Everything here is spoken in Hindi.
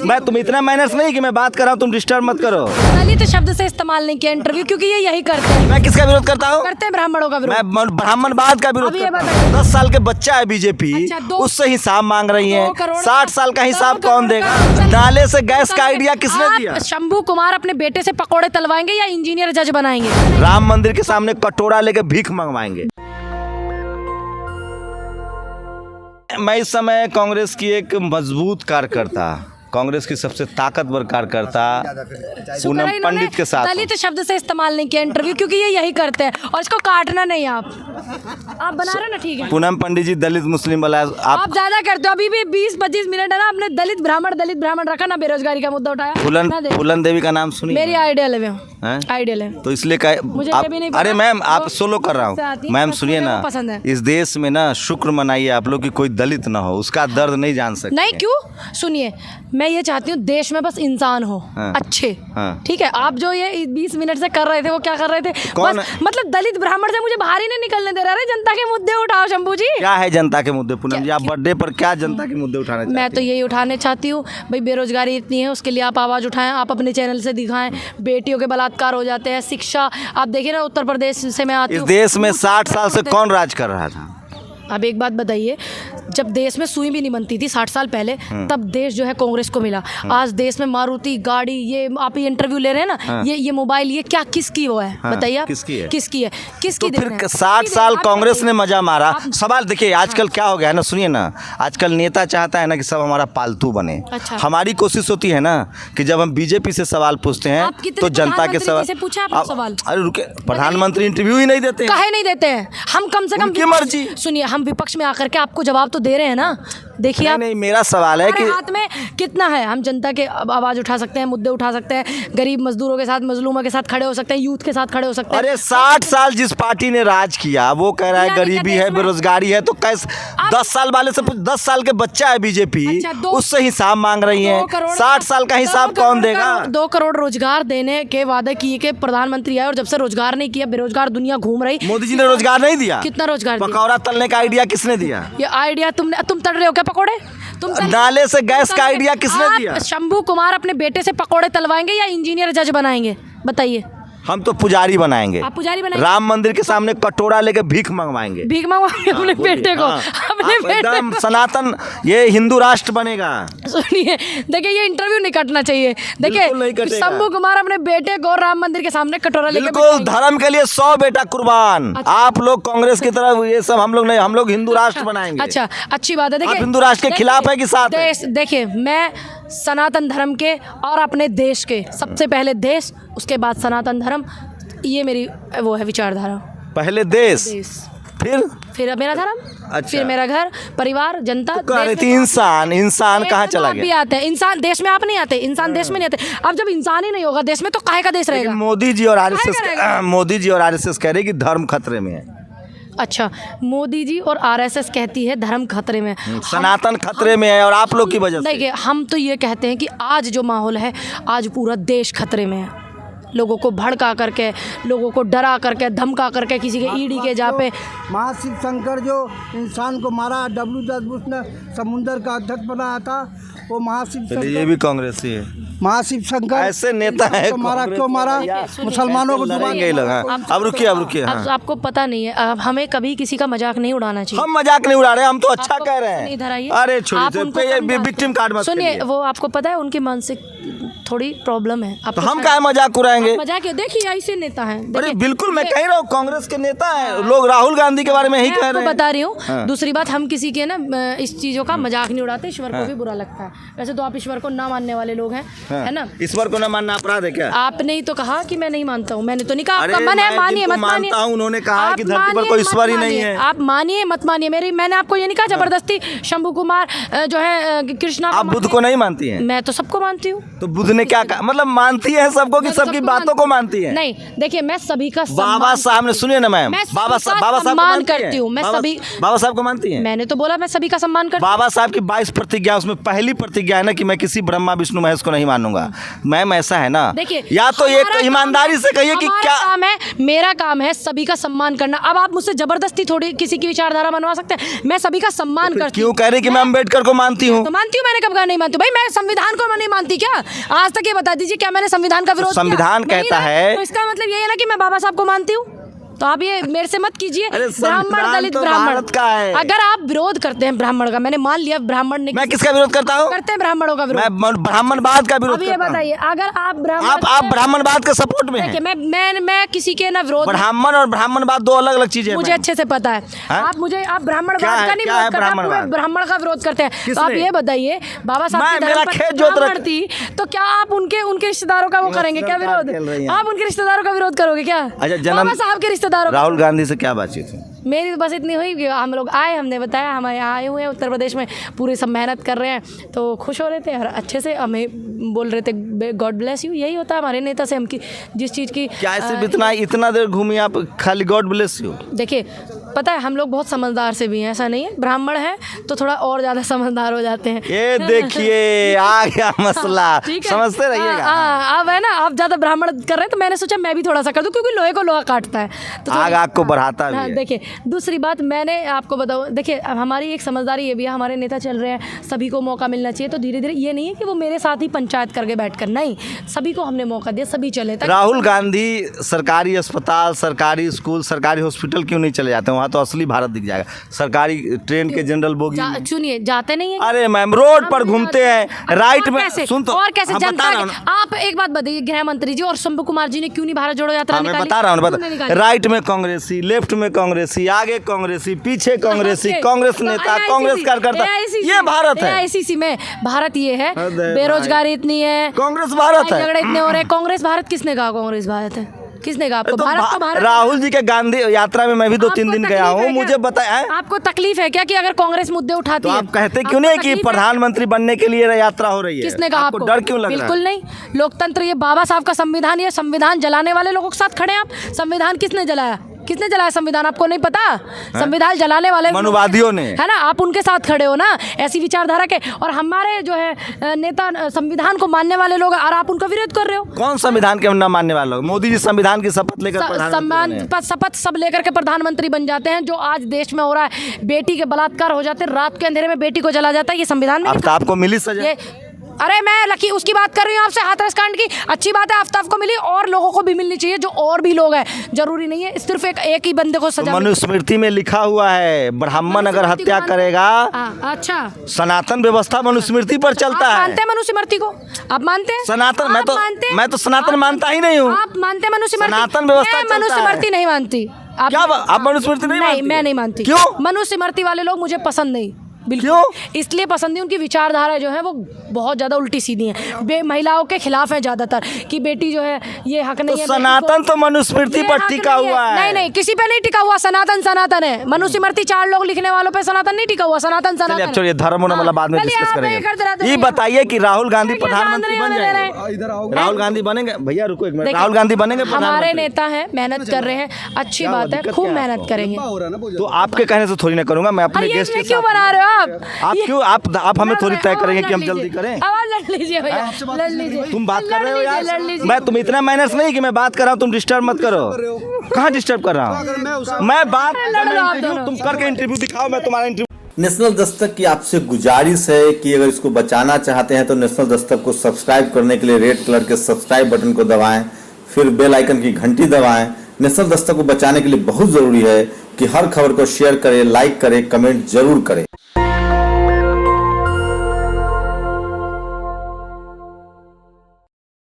मैं तुम इतना मैनर्स नहीं कि मैं बात कर रहा हूँ, तुम डिस्टर्ब मत करो। दलित शब्द से इस्तेमाल नहीं किया इंटरव्यू, क्योंकि ये यही करते हैं। मैं किसका विरोध करता हूँ? करते हैं ब्राह्मणों का विरोध। मैं ब्राह्मणवाद का विरोध अब ये करता हूँ। 10 साल के बच्चा है बीजेपी, अच्छा, उससे हिसाब मांग रही है। 2 करोड़ 60 साल का हिसाब 2 कौन करोड़ देगा? का- नाले से गैस का आइडिया किसने आप दिया? शंभू कुमार अपने बेटे से पकोड़े तलवाएंगे या इंजीनियर जज बनाएंगे? राम मंदिर के सामने कटोरा लेके भीख मंगवाएंगे। मैं इस समय कांग्रेस की एक मजबूत कार्यकर्ता, कांग्रेस की सबसे ताकतवर कार्यकर्ता पूनम पंडित के साथ हूं। दलित शब्द से इस्तेमाल नहीं किया इंटरव्यू, क्योंकि ये यही करते हैं और इसको काटना नहीं। आप बना रहे ना, ठीक है। पूनम पंडित जी दलित मुस्लिम वाला आप ज्यादा करते हो। अभी भी 20-25 मिनट है ना, आपने दलित ब्राह्मण रखा ना, बेरोजगारी का मुद्दा उठाया। फूलन देवी का नाम सुनिए। मेरी आइडियल है, हैं? आइडियल है। तो इसलिए मुझे आप, ये भी नहीं पता। अरे मैम आप वो सोलो कर रहा से हूँ। आती है, मैम बस सुनिए मुझे ना, वो पसंद है। इस देश में ना शुक्र मनाइए आप लोग कि कोई दलित ना हो, उसका दर्द नहीं जान सकते। नहीं, क्यों? सुनिए, मैं ये चाहती हूँ देश में बस इंसान हो, हाँ। अच्छे। हाँ। ठीक है, आप जो ये 20 मिनट से कर रहे थे, वो क्या कर रहे थे? कौन बस मतलब दलित ब्राह्मण से मुझे बाहर ही नहीं निकलने दे रहा है। जनता के मुद्दे उठाओ शंभू जी। क्या है जनता के मुद्दे? पूनम जी आप बर्थडे पर क्या जनता के मुद्दे उठाने मैं चाहती तो हैं? यही उठाने चाहती हूँ भाई, बेरोजगारी इतनी है, उसके लिए आप आवाज़ उठाएं, आप अपने चैनल से दिखाएं। बेटियों के बलात्कार हो जाते हैं, शिक्षा। आप देखिए ना, उत्तर प्रदेश से मैं आती इस हूँ। देश में 60 साल से कौन राज कर रहा था? अब एक बात बताइए, जब देश में सुई भी नहीं बनती थी 60 साल पहले, तब देश जो है कांग्रेस को मिला। आज देश में मारुति गाड़ी, ये आप ये इंटरव्यू ले रहे हैं ना, ये मोबाइल, ये क्या किसकी वो है? बताइए आप, किसकी है? किसकी तो देन फिर है? 60 साल आप कांग्रेस बताइए। ने मजा मारा। सवाल देखिए, आजकल क्या हो गया है ना, सुनिए ना, आजकल नेता चाहता है ना कि सब हमारा पालतू बने। अच्छा। हमारी कोशिश होती है ना कि जब हम बीजेपी से सवाल पूछते हैं आप कितने तो जनता के प्रधानमंत्री से पूछा आपने सवाल? अरे रुके, प्रधानमंत्री इंटरव्यू ही नहीं देते हैं। काहे नहीं देते हैं? हम कम से कम उनकी मर्जी। सुनिए, हम विपक्ष में आकर के आपको जवाब तो दे रहे हैं ना। देखिए आप, नहीं, मेरा सवाल है हमारे कि हाथ में कितना है। हम जनता के आवाज उठा सकते हैं, मुद्दे उठा सकते हैं, गरीब मजदूरों के साथ, मजलूमों के साथ खड़े हो सकते हैं, यूथ के साथ खड़े हो सकते हैं। अरे 60 साल जिस पार्टी ने राज किया वो कह रहा है यानी गरीबी क्या है, देश में- बेरोजगारी है, तो कैसे 10 साल वाले से 10 साल के बच्चा है बीजेपी, अच्छा, उससे हिसाब मांग रही है। 2 करोड़ 60 साल का हिसाब कौन देगा? 2 करोड़ रोजगार देने के वादे किए के प्रधानमंत्री आए और जब से रोजगार नहीं किया, बेरोजगार दुनिया घूम रही। मोदी जी ने रोजगार नहीं दिया। कितना रोजगार दिया? पकौड़ा तलने का आइडिया किसने दिया? ये आइडिया तुम तल रहे हो क्या पकोड़े? नाले से गैस का आइडिया किसने आप दिया? शंभू कुमार अपने बेटे से पकोड़े तलवाएंगे या इंजीनियर जज बनाएंगे? बताइए। हम तो पुजारी बनाएंगे। आप पुजारी बनाएंगे? राम मंदिर के सामने कटोरा लेके भीख मंगवाएंगे। भीख मंगवाएंगे अपने बेटे को? हाँ, अपने आप बेटे एकदम सनातन, ये हिंदू राष्ट्र बनेगा। सुनिए, देखिए ये इंटरव्यू नहीं कटना चाहिए। बिल्कुल नहीं देखिए, कटेगा। शंभू कुमार अपने बेटे को राम मंदिर के सामने कटोरा लेके बिल्कुल, बिठाएंगे। धर्म के लिए 100 बेटा कुर्बान। अच्छा। आप लोग कांग्रेस की तरफ ये सब, हम लोग नहीं, हम लोग हिंदू राष्ट्र बनाएंगे। अच्छा, अच्छी बात है। देखिए, आप हिंदू राष्ट्र के खिलाफ है कि साथ है? देखिए, मैं सनातन धर्म के और अपने देश के, सबसे पहले देश, उसके बाद सनातन धर्म, ये मेरी वो है विचारधारा। पहले देश, फिर मेरा धर्म, अच्छा। फिर मेरा घर, परिवार, जनता। कह रही देश थी में- इंसान देश कहाँ में तो चला आप भी गया? आते हैं। इंसान देश में आप नहीं आते, इंसान देश में नहीं आते। अब जब इंसान ही नहीं होगा देश में, तो काहे का देश रहेगा? लेकिन मोदी जी और काहे का रहेगा? मोदी जी और आरएसएस कह रहे कि धर्म खतरे में है। अच्छा, मोदी जी और आरएसएस कहती है धर्म खतरे में, सनातन खतरे में है, और आप लोग की वजह से। देखिए, हम तो ये कहते हैं कि आज जो माहौल है, आज पूरा देश खतरे में है। लोगों को भड़का करके, लोगों को डरा करके, धमका करके, किसी के ईडी के जा पे। महाशिव शंकर जो इंसान को मारा, डब्ल्यू बुश ने समुंदर का अध्यक्ष बनाया था, वो महाशिव चलिए, ये शंकर, भी कांग्रेसी है। महाशिव शंकर ऐसे नेता है तो मारा, कांग्रेस क्यों मारा? के, मुसलमानों को लड़ेंगे ये लोग। हाँ, अब रुकिए अब हाँ। आपको पता नहीं है, अब हमें कभी किसी का मजाक नहीं उड़ाना चाहिए। हम मजाक नहीं उड़ा रहे, हम तो अच्छा आपको- कह रहे हैं। इधर आइए। अरे आप छोड़िए, उनको ये समझा- विक्टिम कार्ड मत सुनिए, करिए। वो आपको पता है उनकी मानसिक थोड़ी प्रॉब्लम है। तो हम क्या मजाक उड़ाएंगे? मजाक क्यों? देखिए, ऐसे नेता हैं। अरे देखिए, बिल्कुल, मैं कह रहा हूँ कांग्रेस के नेता हैं लोग, राहुल गांधी के बारे में ही मैं कह आपको रहे हैं। बता रही हूँ। हाँ। दूसरी बात, हम किसी के ना इस चीज़ों का मजाक नहीं उड़ाते, ईश्वर को भी बुरा लगता है। वैसे तो आप ईश्वर को ना मानने वाले लोग हैं, है ना? ईश्वर को न मानना अपराध है क्या? आपने ही तो कहा कि मैं नहीं मानता हूँ, मैंने तो नहीं कहा अरे आपका मन है, मैं मानिए जिनको मत मानिए। मानता हूँ, उन्होंने कहा आप कि धरती पर मानिए, कोई मत ईश्वर ही नहीं मानिए। है। आप मानिए मत मानिए, मैंने आपको ये नहीं कहा जबरदस्ती शंभू कुमार जो है कृष्णा आप बुद्ध को नहीं मानती हैं? मैं तो सबको मानती हूँ। तो बुद्ध ने क्या कहा? मतलब मानती है सबको कि मैं तो सबकी सबको बातों को मानती है? नहीं, देखिए, मैं सभी का बाबा साहब ने, सुनिए ना मैम, मैं बाबा सबका साहब को सम्मान मानती करती हूँ। मैं बाबा- सभी, बाबा साहब को मानती हैं? मैंने तो बोला मैं सभी का सम्मान करती हूँ। बाबा साहब की 22 प्रतिज्ञा, उसमें पहली प्रतिज्ञा है ना कि मैं किसी ब्रह्मा विष्णु महेश को नहीं मानूंगा। मैम ऐसा है ना, देखिए, या तो ये हमारा ईमानदारी से कहिए कि हमारा क्या काम है, मेरा काम है सभी का सम्मान करना। अब आप मुझसे जबरदस्ती थोड़ी किसी की विचारधारा बनवा सकते हैं। मैं सभी का सम्मान करती हूँ। क्यों कह रहे कि मैं अम्बेडकर को मानती हूँ? तो मानती हूँ, मैंने कब कहा नहीं मानती हूँ? भाई मैं संविधान को नहीं मानती क्या? आज तक ये बता दीजिए क्या मैंने संविधान का विरोध किया? संविधान नहीं कहता ना? है। तो इसका मतलब ये है ना कि मैं बाबा साहब को मानती हूँ। तो आप ये मेरे से मत कीजिए। अरे ब्राह्मण संविधान दलित तो ब्राह्मण भारत का है। अगर आप विरोध करते हैं ब्राह्मण का, मैंने मान लिया ब्राह्मण ने, मैं किसका विरोध करता हूँ? करते हैं ब्राह्मणों का विरोध। मैं ब्राह्मणवाद का विरोध अब ये करता हूँ। बताइए अगर आप ब्राह्मण, आप ब्राह्मणवाद के सपोर्ट में देखिए हैं। मैं किसी के ना विरोध, ब्राह्मण और ब्राह्मणवाद दो अलग अलग चीजें हैं। मुझे अच्छे से पता है। हाँ? आप ब्राह्मणवाद क्या है- का नहीं क्या है विरोध करते, आप पूरे ब्राह्मणवाद? ब्राह्मण का विरोध करते हैं। तो किसने? आप ये बताइए बाबा साहब की मेरा धर्म खेत पत्नी जोत ब्राह्मण थी, तो क्या आप उनके रिश्तेदारों का वो करेंगे क्या विरोध? खेल रही हैं। आप उनके रिश्तेदारों का विरोध करोगे क्या? अच्छा, बाबा साहब के रिश्तेदारों का। राहुल गांधी से क्या बातचीत हुई? मेरी तो बस इतनी हुई कि हम लोग आए, हमने बताया हम यहाँ आए हुए हैं उत्तर प्रदेश में, पूरे सब मेहनत कर रहे हैं, तो खुश हो रहे थे और अच्छे से हमें बोल रहे थे गॉड ब्लेस यू। यही होता है हमारे नेता से, हम की जिस चीज़ की क्या सिर्फ इतना देर घूमी आप, खाली गॉड ब्लेस यू? देखिए पता है हम लोग बहुत समझदार से भी हैं, ऐसा नहीं है। ब्राह्मण है तो थोड़ा और ज़्यादा समझदार हो जाते हैं। ये देखिए आ गया मसला, ठीक है? समझते रहिएगा। अब है ना, आप ज़्यादा ब्राह्मण कर रहे हैं तो मैंने सोचा मैं भी थोड़ा सा कर दूं, क्योंकि लोहे को लोहा काटता है तो आग को बढ़ाता भी हाँ, है। देखिए दूसरी बात मैंने आपको बताऊँ, देखिए हमारी एक समझदारी ये भी है, हमारे नेता चल रहे हैं, सभी को मौका मिलना चाहिए। तो धीरे धीरे ये नहीं है कि वो मेरे साथ ही पंचायत करके बैठ कर, नहीं, सभी को हमने मौका दिया, सभी चले। राहुल गांधी सरकारी अस्पताल, सरकारी स्कूल, सरकारी हॉस्पिटल क्यों नहीं चले जाते? वहाँ तो असली भारत दिख जाएगा। सरकारी ट्रेन के जनरल बोगी सुनिए जाते नहीं है। अरे मैम रोड पर घूमते हैं राइट में, सुन तो और कैसे हाँ, जनता बता रहा हूँ। आप एक बात बताइए, गृह मंत्री जी और शंभू कुमार जी ने क्यों नहीं भारत जोड़ो यात्रा मैं निकाली? बता रहा हूँ, क्यों नहीं निकाली? राइट में कांग्रेसी, लेफ्ट में कांग्रेसी, आगे कांग्रेसी, पीछे कांग्रेसी, ओके। कांग्रेस तो नेता, AICC कांग्रेस कार्यकर्ता, ये भारत है। AICC में भारत ये है, अरे बेरोजगारी इतनी है, कांग्रेस भारत है। झगड़े इतने हो रहे हैं। कांग्रेस भारत किसने कहा? कांग्रेस भारत है किसने कहा आपको? तो भारत तो भारत है। राहुल जी के गांधी यात्रा में मैं भी 2-3 दिन गया हूँ, मुझे बताया। आपको तकलीफ है क्या कि अगर कांग्रेस मुद्दे उठाती तो है? आप कहते क्यों आपको नहीं कि तकलीफ है? प्रधानमंत्री बनने के लिए यात्रा हो रही है? किसने कहा आपको? डर क्यों लग रहा है? बिल्कुल नहीं, लोकतंत्र ये बाबा साहब का संविधान, ये संविधान जलाने वाले लोगों के साथ खड़े हैं आप। संविधान किसने जलाया? किसने जलाया संविधान? आपको नहीं पता? संविधान जलाने वाले मनुवादियों ने, है ना, आप उनके साथ खड़े हो ना, ऐसी विचारधारा के। और हमारे जो है नेता संविधान को मानने वाले लोग, और आप उनका विरोध कर रहे हो। कौन संविधान के न मानने वाले लोग? मोदी जी संविधान की शपथ लेकर शपथ सब लेकर के प्रधानमंत्री बन जाते हैं। जो आज देश में हो रहा है, बेटी के बलात्कार हो जाते हैं, रात के अंधेरे में बेटी को जला जाता है, ये संविधान में आफ्ताब को मिली सजा। ये अरे मैं लकी उसकी बात कर रही हूँ आपसे, हाथरस कांड की। अच्छी बात है आफ्ताब को मिली, और लोगों को भी मिलनी चाहिए, जो और भी लोग हैं। जरूरी नहीं है सिर्फ एक ही बंदे को सजा। मनुस्मृति में लिखा हुआ है ब्राह्मण अगर हत्या करेगा, अच्छा, सनातन व्यवस्था मनुस्मृति पर चलता है। मानते हैं मनुस्मृति को? आप मानते हैं? सनातन? मैं तो सनातन मानता ही नहीं हूँ। आप मानते हैं मनुस्मृति? सनातन व्यवस्था मैं मनुस्मृति नहीं मानती। क्या आप मनुस्मृति नहीं मानती? मैं नहीं मानती। क्यों? मनुस्मृति वाले लोग मुझे पसंद नहीं, बिल्कुल। क्यों? इसलिए पसंद नहीं, उनकी विचारधारा जो है वो बहुत ज़्यादा उल्टी सीधी है, महिलाओं के खिलाफ है ज़्यादातर, कि बेटी जो है ये हक नहीं है। सनातन तो मनुस्मृति पर टिका हुआ है। नहीं, किसी पे नहीं टिका हुआ। सनातन है। मनुस्मृति 4 लोग लिखने वालों पे सनातन नहीं टिका हुआ। सनातन अब चलिए धर्म वाला बाद में डिस्कस करेंगे। ये बताइए कि राहुल गांधी प्रधानमंत्री बन जाएंगे? राहुल गांधी बनेंगे? भैया रुको एक मिनट, राहुल गांधी बनेंगे? हमारे नेता हैं, मेहनत कर रहे हैं, अच्छी बात है, खूब मेहनत करेंगे। तो आपके कहने से थोड़ी ना करूंगा, मैं अपने गेस्ट के क्यों साथ। बना रहे हो आप क्यों आप हमें थोड़ी तय करेंगे कि हम जल्दी करें? अब आप लड़ लीजिए भैया, लड़ लीजिए। तुम बात कर रहे हो यार, लड़ लीजिए। मैं तुम इतना मैनर्स नहीं कि मैं बात कर रहा हूँ तुम डिस्टर्ब मत करो। कहाँ डिस्टर्ब कर रहा हूँ मैं? बात तुम करके इंटरव्यू दिखाओ, मैं तुम्हारा इंटरव्यू। नेशनल दस्तक की आपसे गुजारिश है कि अगर इसको बचाना चाहते हैं तो नेशनल दस्तक को सब्सक्राइब करने के लिए रेड कलर के सब्सक्राइब बटन को दबाएं, फिर बेल आइकन की घंटी दबाएं। नेशनल दस्तक को बचाने के लिए बहुत जरूरी है कि हर खबर को शेयर करें, लाइक करें, कमेंट जरूर करें।